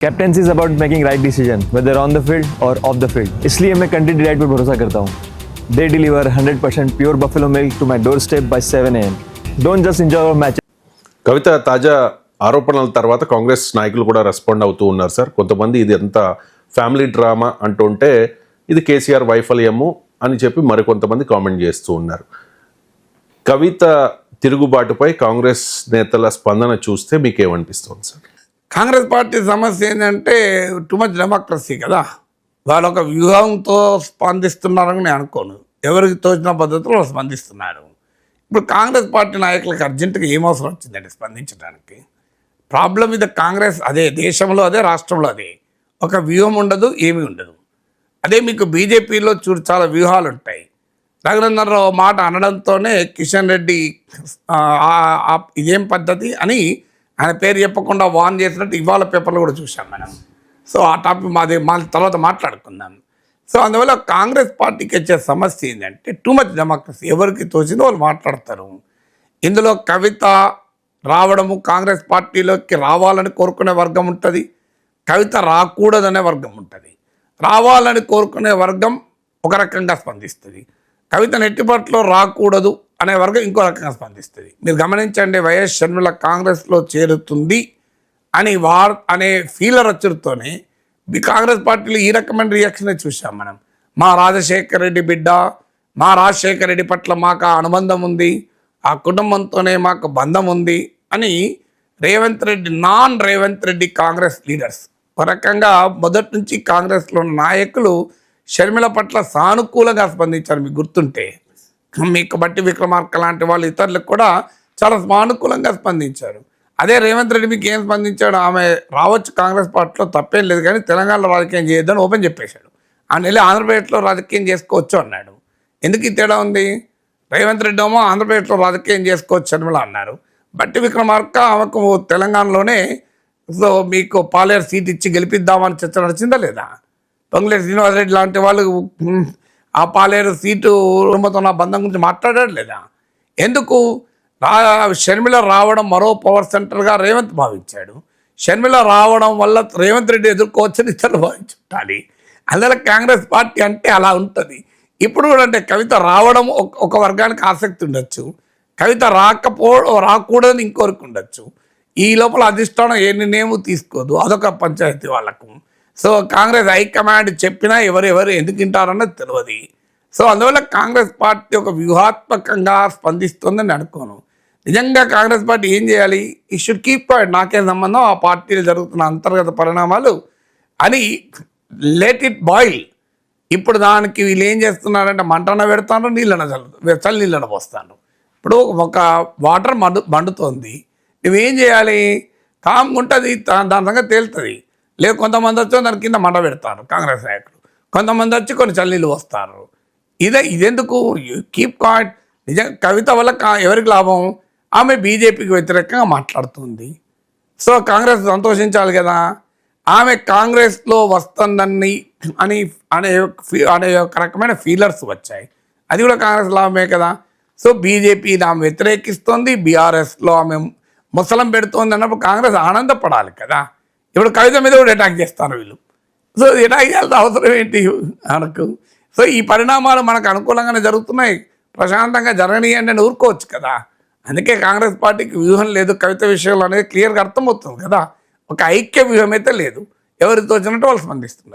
Captaincy is about making right decision whether on the field or off the field. इसलिए मैं Country Delight पर भरोसा करता हूँ। They deliver 100% pure buffalo milk to my doorstep by 7 AM। Don't just enjoy our match. Kavitha తాజా ఆరోపణల తర్వాత కాంగ్రెస్ నాయకులు కూడా రెస్పాండ్ అవుతూ ఉన్నారు సార్. కొంతమంది ఇది అంతా ఫ్యామిలీ డ్రామా అంటుంటే ఇది కేసీఆర్ వైఫల్యము అని చెప్పి మరికొంతమంది కామెంట్ చేస్తూ ఉన్నారు. కవిత తిరుగుబాటుపై కాంగ్రెస్ నేతల స్పందన చూస్తే మీకేమనిపిస్తుంది సార్? కాంగ్రెస్ పార్టీ సమస్య ఏంటంటే టూ మచ్ డెమోక్రసీ కదా, వాళ్ళు ఒక వ్యూహంతో స్పందిస్తున్నారని నేను అనుకోను. ఎవరికి తోచిన పద్ధతిలో వాళ్ళు స్పందిస్తున్నారు. ఇప్పుడు కాంగ్రెస్ పార్టీ నాయకులకు అర్జెంటుగా ఏం అవసరం వచ్చిందండి స్పందించడానికి? ప్రాబ్లం ఇది కాంగ్రెస్ అదే, దేశంలో అదే, రాష్ట్రంలో అదే. ఒక వ్యూహం ఉండదు, ఏమీ ఉండదు. అదే మీకు బీజేపీలో చూడు చాలా వ్యూహాలు ఉంటాయి. రఘునందనరావు మాట అనడంతోనే కిషన్ రెడ్డి ఇదేం పద్ధతి అని ఆయన పేరు చెప్పకుండా వార్న్ చేసినట్టు ఇవాళ పేపర్లో కూడా చూసాం మనం. సో ఆ టాపిక్ మా తర్వాత మాట్లాడుకుందాం. సో అందువల్ల కాంగ్రెస్ పార్టీకి వచ్చే సమస్య ఏంటంటే టూ మచ్ డెమోక్రసీ. ఎవరికి తోచిందో వాళ్ళు మాట్లాడతారు. ఇందులో కవిత రావడము, కాంగ్రెస్ పార్టీలోకి రావాలని కోరుకునే వర్గం ఉంటుంది, కవిత రాకూడదనే వర్గం ఉంటుంది. రావాలని కోరుకునే వర్గం ఒక రకంగా స్పందిస్తుంది, కవిత నెట్టిపట్లో రాకూడదు అనే వర్గం ఇంకో రకంగా స్పందిస్తుంది. మీరు గమనించండి, వైఎస్ షర్మిల కాంగ్రెస్లో చేరుతుంది అని అనే ఫీలర్ వచ్చుతోనే కాంగ్రెస్ పార్టీలో ఈ రకమైన రియాక్షన్ చూసాం మనం. మా రాజశేఖర రెడ్డి బిడ్డ, మా రాజశేఖర రెడ్డి పట్ల మాకు అనుబంధం ఉంది, ఆ కుటుంబంతోనే మాకు బంధం ఉంది అని రేవంత్ రెడ్డి, నాన్ రేవంత్ రెడ్డి కాంగ్రెస్ లీడర్స్ ఒక రకంగా మొదటి నుంచి కాంగ్రెస్లో ఉన్న నాయకులు షర్మిల పట్ల సానుకూలంగా స్పందించారు. మీకు గుర్తుంటే మీకు బట్టి విక్రమార్క లాంటి వాళ్ళు ఇతరులకు కూడా చాలా సానుకూలంగా స్పందించారు. అదే రేవంత్ రెడ్డి మీకు ఏం స్పందించాడు? ఆమె రావచ్చు కాంగ్రెస్ పార్టీలో, తప్పేం లేదు, కానీ తెలంగాణలో రాజకీయం చేయొద్దని ఓపెన్ చెప్పేశాడు. ఆయన వెళ్ళి ఆంధ్రప్రదేశ్లో రాజకీయం చేసుకోవచ్చు అన్నాడు. ఎందుకు ఈ తేడా ఉంది? రేవంత్ రెడ్డి ఏమో ఆంధ్రప్రదేశ్లో రాజకీయం చేసుకోవచ్చు షర్మిల అన్నారు. బట్టి విక్రమార్క ఆమెకు తెలంగాణలోనే సో మీకు పాలేరు సీట్ ఇచ్చి గెలిపిద్దామని చర్చ నడిచిందా లేదా? పొంగులేటి శ్రీనివాసరెడ్డి లాంటి వాళ్ళు ఆ పాలేరు సీటు కుటుంబంతో నా బంధం గురించి మాట్లాడారు లేదా? ఎందుకు? షర్మిల రావడం మరో పవర్ సెంటర్గా రేవంత్ భావించాడు. షర్మిల రావడం వల్ల రేవంత్ రెడ్డి ఎదుర్కోవచ్చని ఇతరులు భావించుంటాలి. అందువల్ల కాంగ్రెస్ పార్టీ అంటే అలా ఉంటుంది. ఇప్పుడు కూడా అంటే కవిత రావడం ఒక వర్గానికి ఆసక్తి ఉండొచ్చు, కవిత రాకూడదని ఇంకొకరికి ఉండొచ్చు. ఈ లోపల అధిష్టానం ఏ నిర్ణయం తీసుకోదు, అదొక పంచాయతీ వాళ్ళకు. సో కాంగ్రెస్ హైకమాండ్ చెప్పినా ఎవరెవరు ఎందుకు వింటారన్నది తెలియదు. సో అందువల్ల కాంగ్రెస్ పార్టీ ఒక వ్యూహాత్మకంగా స్పందిస్తుందని అనుకోను. నిజంగా కాంగ్రెస్ పార్టీ ఏం చేయాలి? ఈ షుడ్ కీప్ పాయింట్, నాకేం సంబంధం, ఆ పార్టీలో జరుగుతున్న అంతర్గత పరిణామాలు అని లెట్ ఇట్ బాయిల్. ఇప్పుడు దానికి వీళ్ళు ఏం చేస్తున్నారంటే మంటన పెడతాను, చల్లి నీళ్ళన పోస్తాను. ఇప్పుడు ఒక వాటర్ మండుతోంది, నువ్వేం చేయాలి? కామ్గా ఉంటుంది, దాని సంగతి తేలుతుంది. లేదు కొంతమంది వచ్చి దాని కింద మంట పెడతారు కాంగ్రెస్ నాయకులు, కొంతమంది వచ్చి కొన్ని చల్లీలు వస్తారు. ఇదెందుకు? Keep coined. నిజంగా కవిత వల్ల ఎవరికి లాభం? ఆమె బీజేపీకి వ్యతిరేకంగా మాట్లాడుతుంది. సో కాంగ్రెస్ సంతోషించాలి కదా. ఆమె కాంగ్రెస్లో వస్తుందని అనే ఒక రకమైన ఫీలర్స్ వచ్చాయి, అది కూడా కాంగ్రెస్ లాభమే కదా. సో బీజేపీని ఆమె వ్యతిరేకిస్తుంది, బీఆర్ఎస్లో ఆమె ముసలం పెడుతోంది అన్నప్పుడు కాంగ్రెస్ ఆనందపడాలి కదా. ఇప్పుడు కవిత మీద కూడా అటాక్ చేస్తారు వీళ్ళు. సో అటాక్ చేయాల్సిన అవసరం ఏంటి మనకు? సో ఈ పరిణామాలు మనకు అనుకూలంగానే జరుగుతున్నాయి, ప్రశాంతంగా జరగనియండి అని ఊరుకోవచ్చు కదా. అందుకే కాంగ్రెస్ పార్టీకి వ్యూహం లేదు కవిత విషయంలో అనేది క్లియర్గా అర్థమవుతుంది కదా. ఒక ఐక్య వ్యూహం అయితే లేదు, ఎవరికి తోచినట్టు వాళ్ళు స్పందిస్తున్నారు.